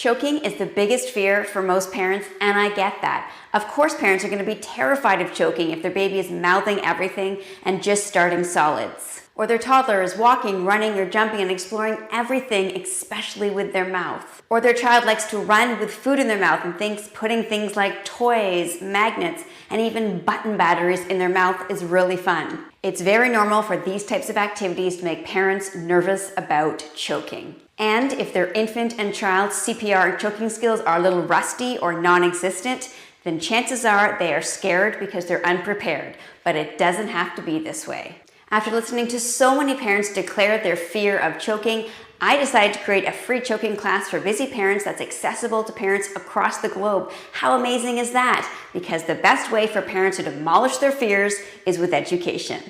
Choking is the biggest fear for most parents, and I get that. Of course, parents are going to be terrified of choking if their baby is mouthing everything and just starting solids, or their toddler is walking, running, or jumping and exploring everything, especially with their mouth. Or their child likes to run with food in their mouth and thinks putting things like toys, magnets, and even button batteries in their mouth is really fun. It's very normal for these types of activities to make parents nervous about choking. And if their infant and child's CPR and choking skills are a little rusty or non-existent, then chances are they are scared because they're unprepared. But it doesn't have to be this way. After listening to so many parents declare their fear of choking, I decided to create a free choking class for busy parents that's accessible to parents across the globe. How amazing is that? Because the best way for parents to demolish their fears is with education.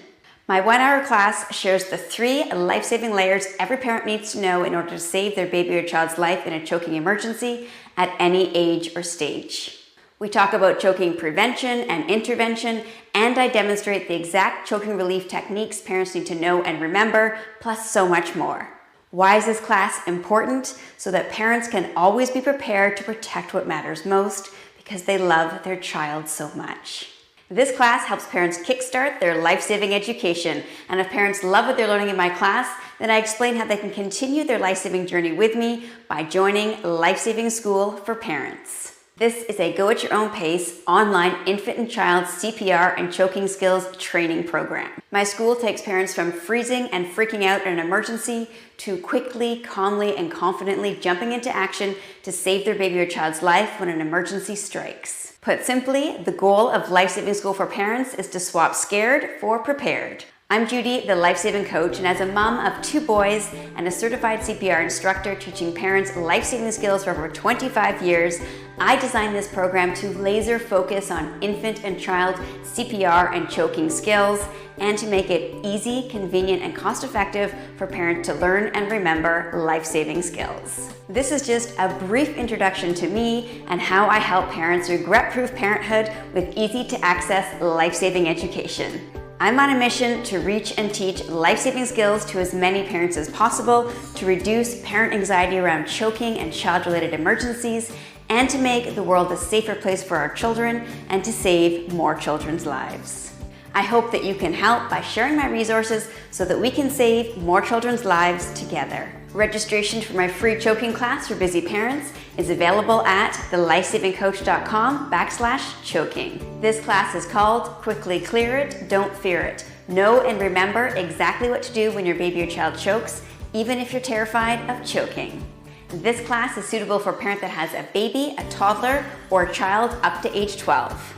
My 1-hour class shares the 3 life-saving layers every parent needs to know in order to save their baby or child's life in a choking emergency at any age or stage. We talk about choking prevention and intervention, and I demonstrate the exact choking relief techniques parents need to know and remember, plus so much more. Why is this class important? So that parents can always be prepared to protect what matters most because they love their child so much. This class helps parents kickstart their life-saving education, and if parents love what they're learning in my class, then I explain how they can continue their life-saving journey with me by joining Lifesaving School for Parents. This is a go-at-your-own-pace online infant and child CPR and choking skills training program. My school takes parents from freezing and freaking out in an emergency to quickly, calmly, and confidently jumping into action to save their baby or child's life when an emergency strikes. Put simply, the goal of Lifesaving School for Parents is to swap scared for prepared. I'm Judy, the Lifesaving Coach, and as a mom of 2 boys and a certified CPR instructor teaching parents life-saving skills for over 25 years, I designed this program to laser focus on infant and child CPR and choking skills and to make it easy, convenient, and cost-effective for parents to learn and remember life-saving skills. This is just a brief introduction to me and how I help parents regret-proof parenthood with easy-to-access life-saving education. I'm on a mission to reach and teach life-saving skills to as many parents as possible to reduce parent anxiety around choking and child-related emergencies and to make the world a safer place for our children and to save more children's lives. I hope that you can help by sharing my resources so that we can save more children's lives together. Registration for my free choking class for busy parents is available at thelifesavingcoach.com/choking. This class is called Quickly Clear It, Don't Fear It. Know and remember exactly what to do when your baby or child chokes, even if you're terrified of choking. This class is suitable for a parent that has a baby, a toddler, or a child up to age 12.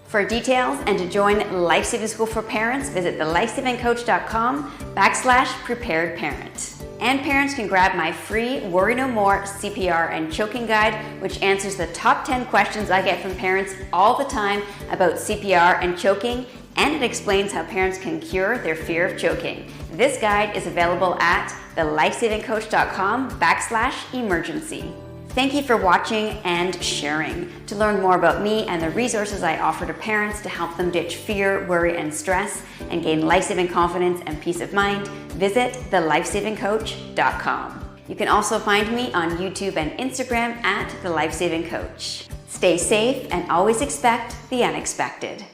For details and to join Lifesaving School for Parents, visit thelifesavingcoach.com/preparedparent. And parents can grab my free Worry No More CPR and Choking Guide, which answers the top 10 questions I get from parents all the time about CPR and choking, and it explains how parents can cure their fear of choking. This guide is available at thelifesavingcoach.com/emergency. Thank you for watching and sharing. To learn more about me and the resources I offer to parents to help them ditch fear, worry, and stress and gain life-saving confidence and peace of mind, visit thelifesavingcoach.com. You can also find me on YouTube and Instagram at The Lifesaving Coach. Stay safe and always expect the unexpected.